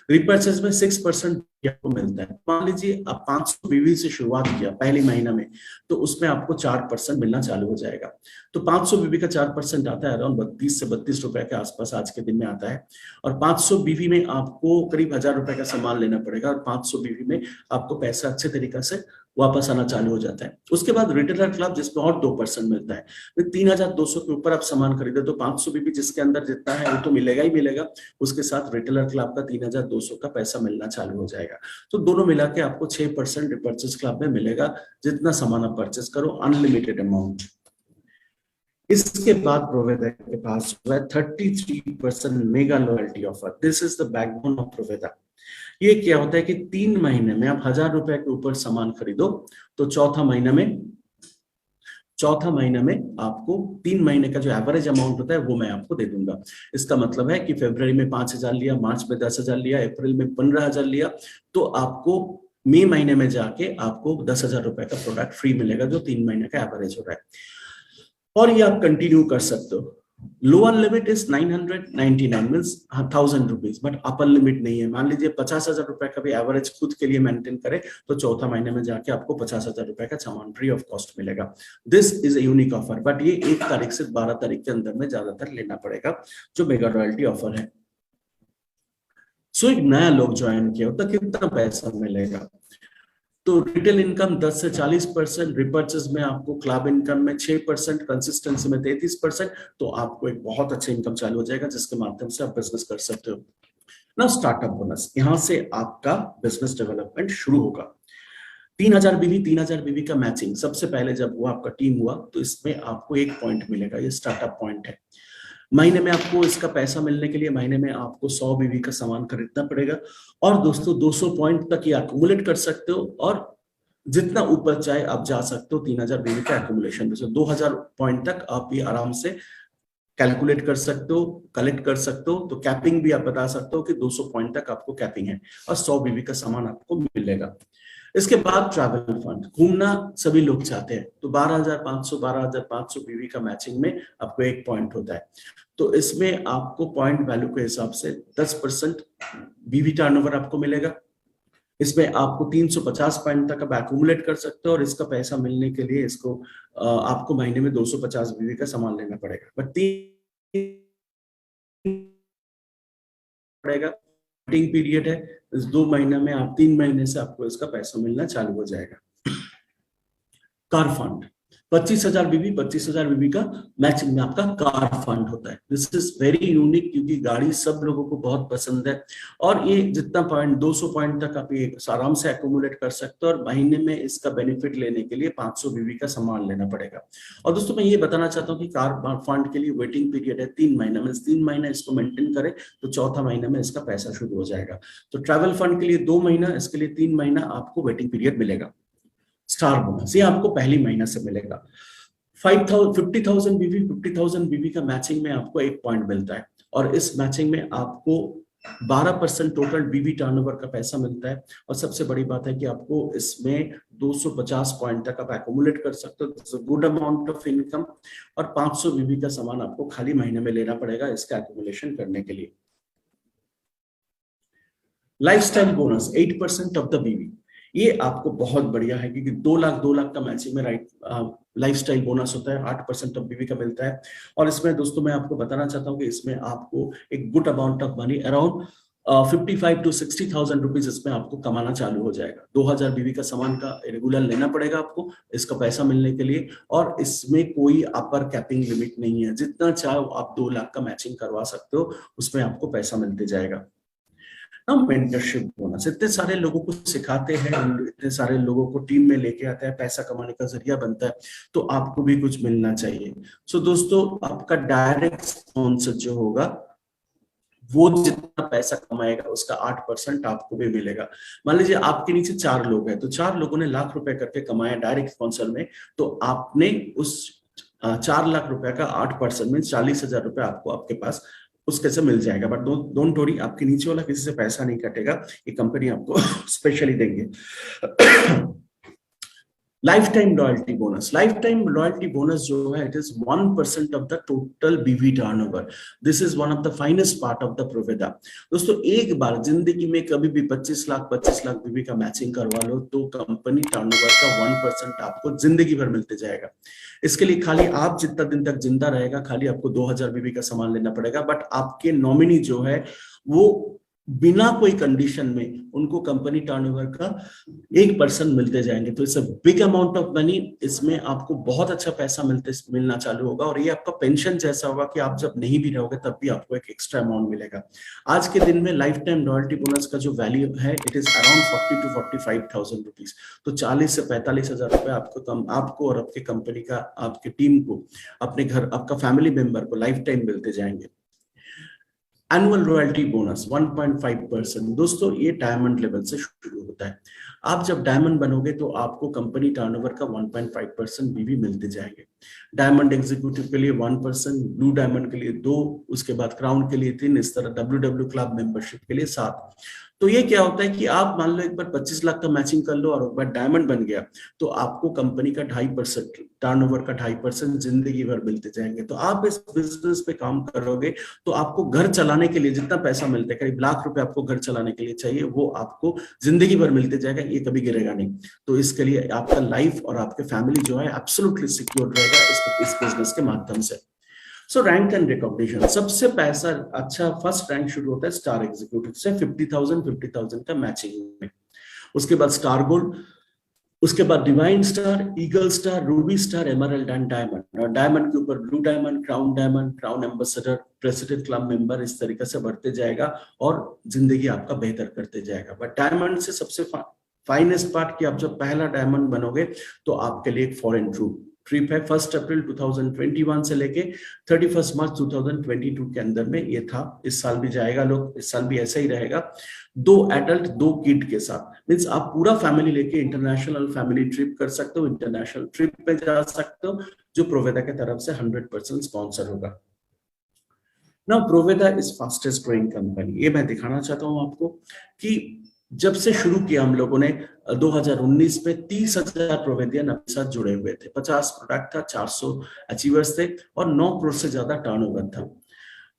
रिपर्चेस में 6% आपको मिलता है। मान लीजिए आप 500 बीवी से शुरुआत किया पहले महीना में, तो उसमें आपको 4% मिलना चालू हो जाएगा। तो 500 बीवी का 4% आता है अराउंड 32 से 32 रुपए के आसपास आज के दिन में आता है। और 500 बीवी में आपको करीब 1000 रुपए का सामान लेना पड़ेगा और 500 बीवी में आपको पैसा अच्छे तरीके से वापस आना चालू हो जाता है। उसके बाद रिटेलर क्लब जिसमें और 2% मिलता है। 3200 के ऊपर आप सामान खरीदे तो 500 बीबी जिसके अंदर जितना है वो तो मिलेगा ही मिलेगा, उसके साथ रिटेलर क्लब का 3200 का पैसा मिलना चालू हो जाएगा। तो दोनों मिला के आपको 6% रिपर्चेस क्लब में मिलेगा, जितना सामान आप परचेस करो, अनलिमिटेड अमाउंट। इसके बाद प्रोवेदा के पास 33% mega loyalty offer. This is the backbone of Proveda. ये क्या होता है कि 3 महीने में आप 1000 रुपए के ऊपर सामान खरीदो तो चौथा महीना में चौथा महीना में आपको 3 महीने का जो एवरेज अमाउंट होता है वो मैं आपको दे दूंगा। इसका मतलब है कि फरवरी में 5,000 लिया, मार्च में 10,000 लिया, अप्रैल में 15,000 लिया, तो आपको मई महीने में जाके आपको 10,000 रुपए का प्रोडक्ट फ्री मिलेगा, जो 3 महीने का एवरेज हो रहा है। और ये आप कंटिन्यू कर सकते हो। Lower limit is 999 means 1,000 rupees, but upper limit नहीं है। मान लीजिए 50,000 रुपए का भी एवरेज खुद के लिए मेंटेन करे तो चौथा महीने में जाके आपको 50,000 रुपए का सामान फ्री ऑफ कॉस्ट मिलेगा। This is a unique offer, but ये 1 तारीख से 12 तारीख के अंदर में ज्यादातर लेना पड़ेगा, जो मेगा रॉयल्टी ऑफर है। सो एक नया लोग ज्वाइन किया तो कितना पैसा मिलेगा? तो रिटेल इनकम 10 से 40%, रिपर्चेस में आपको क्लब इनकम में 6%, कंसिस्टेंसी में 33%, तो आपको एक बहुत अच्छा इनकम चालू हो जाएगा, जिसके माध्यम से आप बिजनेस कर सकते हो ना। स्टार्टअप बोनस, यहां से आपका बिजनेस डेवलपमेंट शुरू होगा। 3,000 बीवी का मैचिंग सबसे पहले जब हुआ, आपका टीम हुआ, तो इसमें आपको 1 पॉइंट मिलेगा, ये स्टार्टअप पॉइंट है। महीने में आपको इसका पैसा मिलने के लिए महीने में आपको 100 बीवी का सामान खरीदना पड़ेगा। और दोस्तों 200 पॉइंट तक ये अक्यूमुलेट कर सकते हो, और जितना ऊपर चाहे आप जा सकते हो 3,000 बीवी का एक्यूमुलेशन। 2,000 पॉइंट तक आप ये आराम से कैलकुलेट कर सकते हो, कलेक्ट कर सकते हो। तो कैपिंग भी आप बता सकते हो कि 200 पॉइंट तक आपको कैपिंग है, और 100 बीवी का सामान आपको मिलेगा। इसके बाद ट्रैवल फंड, घूमना सभी लोग चाहते हैं, तो 12,500 बीवी का मैचिंग में आपको 1 पॉइंट होता है। तो इसमें आपको पॉइंट वैल्यू के हिसाब से 10% बीवी टर्नओवर आपको मिलेगा। इसमें आपको 350 पॉइंट तक आप एक्यूमुलेट कर सकते हो, और इसका पैसा मिलने के लिए इसको आपको महीने में 250 बीवी का सामान लेना पड़ेगा। बट पड़ेगा वेटिंग पीरियड है, इस 2 महीने में आप 3 महीने से आपको इसका पैसा मिलना चालू हो जाएगा। कार फंड 25,000 बीबी, 25,000 बीबी का मैचिंग में आपका कार फंड होता है। दिस इज वेरी यूनिक, क्योंकि गाड़ी सब लोगों को बहुत पसंद है, और ये जितना पॉइंट 200 पॉइंट तक आप ये आराम से एक्यूमुलेट कर सकते हो, और महीने में इसका बेनिफिट लेने के लिए 500 बीबी का सामान लेना पड़ेगा। और दोस्तों मैं ये बताना चाहता हूँ कि कार फंड के लिए वेटिंग पीरियड है 3 महीना में, 3 महीना इसको मेंटेन करे तो चौथा महीने में इसका पैसा शुरू हो जाएगा। तो ट्रैवल फंड के लिए 2 महीना, इसके लिए 3 महीना आपको वेटिंग पीरियड मिलेगा। स्टार बोनस ये आपको पहली महीना से मिलेगा। 50,000 बीवी, 50,000 बीवी का मैचिंग में आपको 1 पॉइंट मिलता है, और इस मैचिंग में आपको 12% टोटल बीवी टर्नओवर का पैसा मिलता है। और सबसे बड़ी बात है कि आपको इसमें 250 पॉइंट तक आप एक्यूमुलेट कर सकते हो, गुड अमाउंट ऑफ इनकम। और 500 बीवी का सामान आपको खाली महीने में लेना पड़ेगा इसका एक्यूमुलेशन करने के लिए। लाइफस्टाइल बोनस 8% ऑफ द बीवी, ये आपको बहुत बढ़िया है, क्योंकि 2 लाख का मैचिंग में लाइफस्टाइल बोनस होता है, 8% ऑफ बीवी का मिलता है। और इसमें दोस्तों मैं आपको बताना चाहता हूँ कि इसमें आपको एक good amount of money around 55 to 60,000 rupees इसमें आपको कमाना चालू हो जाएगा। 2,000 बीवी का सामान का रेगुलर लेना पड़ेगा आपको इसका पैसा मिलने के लिए, और इसमें कोई अपर कैपिंग लिमिट नहीं है, जितना चाहो आप 2 लाख का मैचिंग करवा सकते हो, उसमें आपको पैसा मिलते जाएगा। मेंटरशिप बोनस, इतने सारे लोगों को सिखाते हैं, इतने सारे लोगों को टीम में लेके आता है, पैसा कमाने का जरिया बनता है, तो आपको भी कुछ मिलना चाहिए। सो दोस्तों आपका डायरेक्ट स्पॉन्सर जो होगा वो जितना पैसा कमाएगा उसका 8% आपको भी मिलेगा। मान लीजिए आपके नीचे 4 लोग हैं, तो 4 लोगों ने लाख रुपए करके कमाया डायरेक्ट स्पॉन्सर में, तो आपने उस 4 लाख रुपए का 8% में 40,000 रुपए आपको आपके पास उसके से मिल जाएगा। बट डोंट वरी, आपके नीचे वाला किसी से पैसा नहीं कटेगा, ये कंपनी आपको स्पेशली देंगे। Life time royalty bonus, life time royalty bonus जो है it is 1% of the total BV turnover. This is one of the finest part of the Proveda. दोस्तों एक बार जिंदगी में कभी भी 25 लाख बीवी का मैचिंग करवा लो तो कंपनी टर्नओवर का 1% आपको जिंदगी भर मिलते जाएगा। इसके लिए खाली आप जितना दिन तक जिंदा रहेगा खाली आपको 2,000 बीवी का सामान लेना पड़ेगा, बट आपके नॉमिनी जो है वो बिना कोई कंडीशन में उनको कंपनी टर्नओवर का 1% मिलते जाएंगे। तो it's a big amount of money, इसमें आपको बहुत अच्छा पैसा मिलना चालू होगा, और ये आपका पेंशन जैसा होगा कि आप जब नहीं भी रहोगे तब भी आपको एक एक्स्ट्रा अमाउंट मिलेगा। आज के दिन में लाइफ टाइम रॉयल्टी बोनस का जो वैल्यू है it is around 40 to 45,000 rupees. तो 40 से 45,000 रुपए आपको और आपके कंपनी का, आपकी टीम को, अपने घर, आपका फैमिली मेंबर को लाइफ टाइम मिलते जाएंगे। Annual royalty bonus 1.5%। दोस्तों ये डायमंड लेवल से शुरू होता है। आप जब डायमंड बनोगे तो आपको कंपनी टर्नओवर का 1.5% भी मिलते जाएंगे। डायमंड एग्जीक्यूटिव के लिए 1%, ब्लू डायमंड के लिए 2, उसके बाद क्राउन के लिए 3, इस तरह WW क्लब मेंबरशिप के लिए 7। तो ये क्या होता है कि आप मान लो एक बार 25 लाख का मैचिंग कर लो और एक बार डायमंड बन गया तो आपको कंपनी का 2.5% टर्नओवर का 2.5% जिंदगी भर मिलते जाएंगे। तो आप इस बिजनेस पे काम करोगे तो आपको घर चलाने के लिए जितना पैसा मिलता है, करीब लाख रुपए आपको घर चलाने के लिए चाहिए, वो आपको जिंदगी भर मिलते जाएगा, ये कभी गिरेगा नहीं। तो इसके लिए आपका लाइफ और आपके फैमिली जो है एब्सोल्युटली सिक्योर रहेगा इस बिजनेस के माध्यम से। सो रैंक एंड रिकॉग्निशन, सबसे पैसा अच्छा फर्स्ट रैंक शुरू होता है स्टार एग्जीक्यूटिव से 50,000 का मैचिंग में। उसके बाद स्टार गोल्ड, उसके बाद divine star, eagle star, Ruby star, emerald and diamond. और डायमंड के ऊपर blue diamond, crown ambassador, president club member, इस तरीके से बढ़ते जाएगा और जिंदगी आपका बेहतर करते जाएगा। बट डायमंड से सबसे फाइनेस्ट पार्ट कि आप जब पहला डायमंड बनोगे तो आपके लिए एक फॉरेन ट्रिप है। 1 अप्रैल 2021 से लेके 31 मार्च 2022 के अंदर में ये था। इस साल भी जाएगा लोग, इस साल भी ऐसा ही रहेगा। 2 एडल्ट 2 किड के साथ, मीन्स आप पूरा फैमिली लेके इंटरनेशनल फैमिली ट्रिप कर सकते हो, इंटरनेशनल ट्रिप पे जा सकते हो, जो प्रोवेदा के तरफ से 100% स्पॉन्सर होगा। Now Proveda is fastest growing company. ये मैं दिखाना चाहता हूं आपको कि जब से शुरू किया हम लोगों ने 2019 में 30,000 प्रोवेदियन अपने साथ जुड़े हुए थे, 50 प्रोडक्ट था, 400 अचीवर्स थे और 9 करोड़ से ज्यादा टर्नओवर था।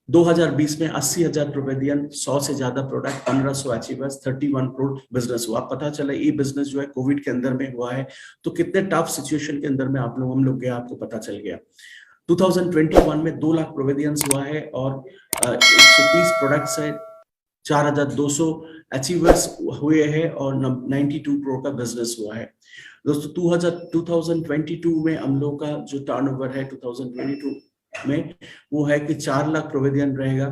2020 में 80,000 प्रोवेदियन, 100 से ज्यादा प्रोडक्ट, 1500 अचीवर्स, 31 करोड़ बिजनेस हुआ। पता चला ये बिजनेस जो है कोविड के अंदर में हुआ है, तो कितने टफ सिचुएशन के अंदर में हम लोग गए, आपको पता चल गया। 2021 में 2 लाख प्रोवेदियंस हुआ है और 130 प्रोडक्ट्स है, 4,200 अचीवर्स हुए हैं और 92 करोड़ का बिजनेस हुआ है। दोस्तों 2022 में हम लोग का जो टर्नओवर है 2022 में वो है कि 4 लाख प्रोवेदियन रहेगा,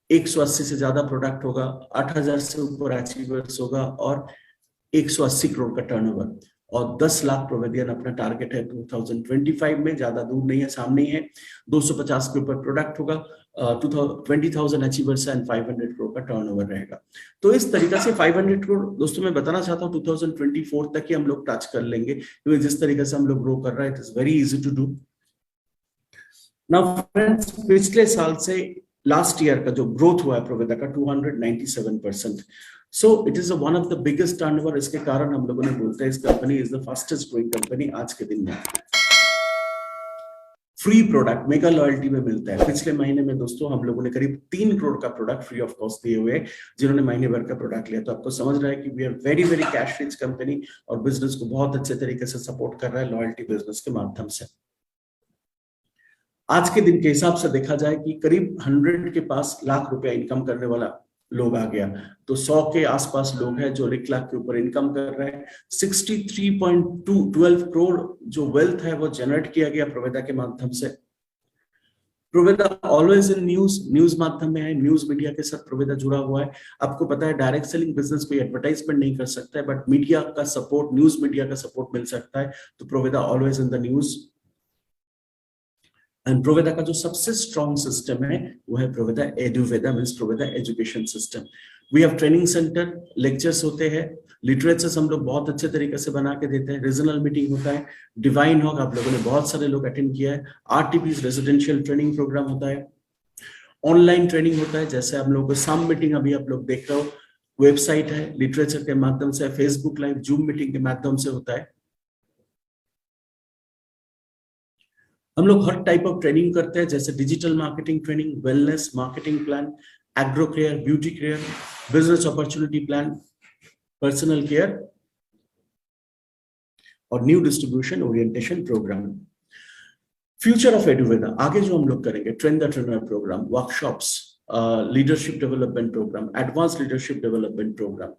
180 से ज्यादा प्रोडक्ट होगा, 8,000 से ऊपर अचीवर्स होगा और 180 करोड़ का टर्नओवर और 10 लाख प्रोवेदियन अपना टारगेट है 2025 में, ज्यादा दूर नहीं है, सामने ही है। 250 के ऊपर प्रोडक्ट होगा, 20,000 अचीवर्स एंड 500 करोड़ का टर्नओवर रहेगा। तो इस तरीके से 500 करोड़ दोस्तों मैं बताना चाहता हूँ 2024 तक ही हम लोग टच कर लेंगे, क्योंकि जिस तरीके से हम लोग ग्रो कर रहे हैं it is very easy to do. Now friends, पिछले साल से लास्ट ईयर का जो ग्रोथ हुआ है प्रोवेदा का 297%। So it is one of the biggest turnover. इसके कारण हम लोगों ने बोलते हैं इस company is the fastest growing company आज के दिन में। फ्री प्रोडक्ट मेगा लॉयल्टी में मिलता है। पिछले महीने में दोस्तों हम लोगों ने करीब 3 करोड़ का प्रोडक्ट फ्री ऑफ कॉस्ट दिए हुए, जिन्होंने महीने भर का प्रोडक्ट लिया। तो आपको समझ रहा है कि we are very very cash rich company और बिजनेस को बहुत अच्छे तरीके से सपोर्ट कर रहा है लॉयल्टी बिजनेस के माध्यम से। आज के दिन के हिसाब से देखा जाए कि करीब 100 के पास लाख रुपया इनकम करने वाला लोग आ गया, तो 100 के आसपास लोग हैं जो 1 लाख के ऊपर इनकम कर रहे हैं। 63.12 करोड़ जो वेल्थ है वो जनरेट किया गया प्रोवेदा के माध्यम से। प्रोवेदा ऑलवेज इन न्यूज माध्यम में है, न्यूज मीडिया के साथ प्रोवेदा जुड़ा हुआ है। आपको पता है डायरेक्ट सेलिंग बिजनेस कोई एडवर्टाइजमेंट नहीं कर सकता है, बट मीडिया का सपोर्ट, न्यूज मीडिया का सपोर्ट मिल सकता है। तो Proveda always in the news. And Proveda का जो सबसे स्ट्रॉन्ग सिस्टम है वो है Proveda Eduveda, means Proveda education system. We have training centre, lectures होते हैं, लिटरेचर्स हम लोग बहुत अच्छे तरीके से बना के देते हैं, रीजनल मीटिंग होता है, डिवाइन हॉक आप लोगों ने बहुत सारे लोग अटेंड किया है, आरटीपीस रेजिडेंशियल ट्रेनिंग प्रोग्राम होता है, ऑनलाइन ट्रेनिंग होता है, जैसे हम लोग को सम मीटिंग अभी आप लोग देख रहे हो, वेबसाइट है, लिटरेचर के माध्यम से, फेसबुक लाइव, जूम मीटिंग के माध्यम से होता है। हम लोग हर टाइप ऑफ ट्रेनिंग करते हैं, जैसे digital marketing training, wellness marketing plan, agro care, beauty care, business opportunity plan, personal care और new distribution orientation programme. Future of Eduveda, आगे जो हम लोग करेंगे, train the trainer programme, workshops, leadership development programme, advance leadership development programme,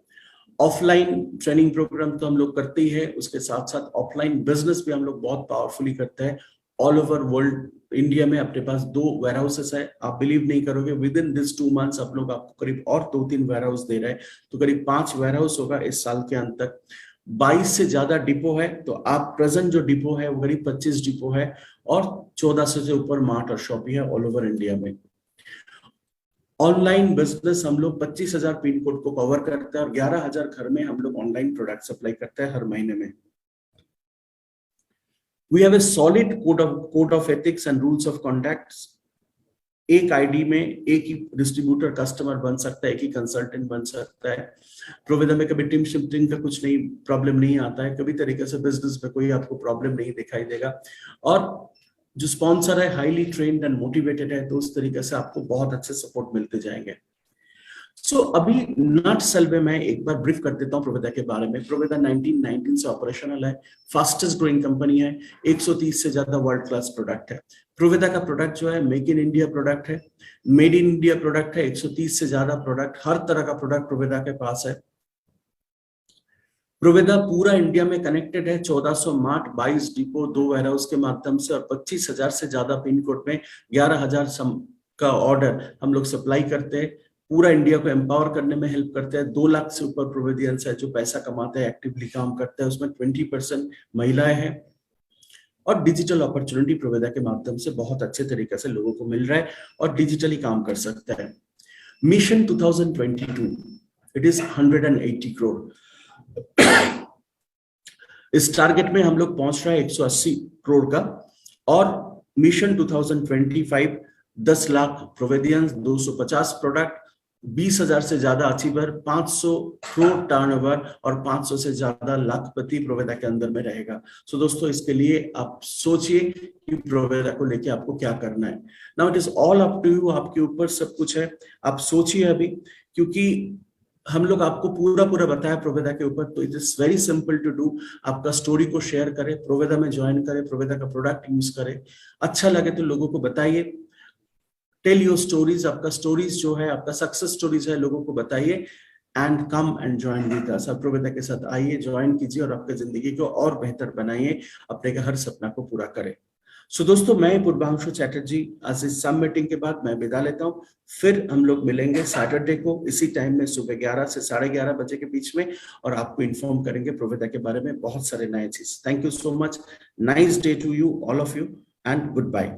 offline training programme तो हम लोग करते ही है, उसके साथ साथ ऑफलाइन बिजनेस भी हम लोग बहुत पावरफुली करते हैं। ऑल ओवर वर्ल्ड, इंडिया में अपने पास 2 वेयर हाउसेस है। आप बिलीव नहीं करोगे, विद इन दिस 2 मंथ्स आप लोग आपको करीब और 2-3 वेयर हाउस दे रहे हैं, तो करीब 5 वेयर हाउस होगा इस साल के अंत तक। 22 से ज्यादा डिपो है, तो आप प्रेजेंट जो डिपो है वो करीब 25 डिपो है और 1400 से ऊपर मार्ट और शॉपी है ऑल ओवर इंडिया में। ऑनलाइन बिजनेस हम लोग 25,000 पिन कोड को कवर करते हैं और 11,000 घर में हम लोग ऑनलाइन प्रोडक्ट सप्लाई करते हैं हर महीने में। We have a solid code of ethics and rules of conduct. एक आईडी में एक ही डिस्ट्रीब्यूटर कस्टमर बन सकता है, एक ही कंसल्टेंट बन सकता है। प्रोविदा में कभी टीम शिफ्टिंग का कुछ नहीं प्रॉब्लम नहीं आता है, कभी तरीके से बिजनेस में कोई आपको प्रॉब्लम नहीं दिखाई देगा। और जो स्पॉन्सर है हाईली ट्रेन्ड एंड मोटिवेटेड है, तो उस तरीके से आपको बहुत अच्छे सपोर्ट मिलते जाएंगे। अभी नटसेल में मैं एक बार ब्रीफ कर देता हूं प्रोविदा के बारे में। प्रोविदा 1919 से ऑपरेशनल है, फास्टेस्ट ग्रोइंग कंपनी है, 130 से ज्यादा वर्ल्ड क्लास प्रोडक्ट है। प्रोविदा का प्रोडक्ट जो है मेक इन इंडिया प्रोडक्ट है, मेड इन इंडिया प्रोडक्ट है। 130 से ज्यादा प्रोडक्ट, हर तरह का प्रोडक्ट प्रोविदा के पास है। प्रोविदा पूरा इंडिया में कनेक्टेड है, 1400 मार्ट, 22 डिपो, 2 वेयरहाउस के माध्यम से, और 25,000 से ज्यादा पिन कोड में 11,000 का ऑर्डर हम लोग सप्लाई करते हैं। पूरा इंडिया को एम्पावर करने में हेल्प करते हैं। 2 लाख से ऊपर प्रोविडियंस है जो पैसा कमाते हैं, एक्टिवली काम करते हैं, उसमें 20% महिलाएं हैं। और डिजिटल अपॉर्चुनिटी प्रोविदा के माध्यम से बहुत अच्छे तरीके से लोगों को मिल रहा है और डिजिटली काम कर सकता है। Mission 2022 it is 180 crore. इस टारगेट में हम लोग पहुंच रहे हैं 180 करोड़ का। और मिशन 2025 10 लाख प्रोविडियंस, 250 प्रोडक्ट, 20,000 से ज्यादा अचीवर, 500 करोड़ टर्नओवर और 500 से ज्यादा लाखपति प्रोविदा के अंदर में रहेगा। दोस्तों इसके लिए आप सोचिए कि प्रोविदा को लेके आपको क्या करना है। Now it is all up to you, आपके ऊपर सब कुछ है। आप सोचिए अभी, क्योंकि हम लोग आपको पूरा बताया प्रोविदा के ऊपर, तो it is very simple to do. आपका स्टोरी को शेयर करें, प्रोविदा में ज्वाइन करें, प्रोविदा का प्रोडक्ट यूज करें। अच्छा लगे तो लोगों को बताइए, टेल योर स्टोरीज। आपका स्टोरीज जो है, आपका सक्सेस स्टोरीज है, लोगों को बताइए। And come and join with us. Proveda के साथ आइए, ज्वाइन कीजिए और आपकी जिंदगी को और बेहतर बनाइए, अपने हर सपना को पूरा करें। दोस्तों मैं पूर्वांशु चैटर्जी, आज इस सब मीटिंग के बाद मैं विदा लेता हूँ। फिर हम लोग मिलेंगे सैटरडे को इसी टाइम में, सुबह 11 से 11:30 बजे के बीच में, और आपको इन्फॉर्म करेंगे प्रोविदा के बारे में बहुत सारे नए चीज। Thank you so much, nice day to you all of you, and good bye.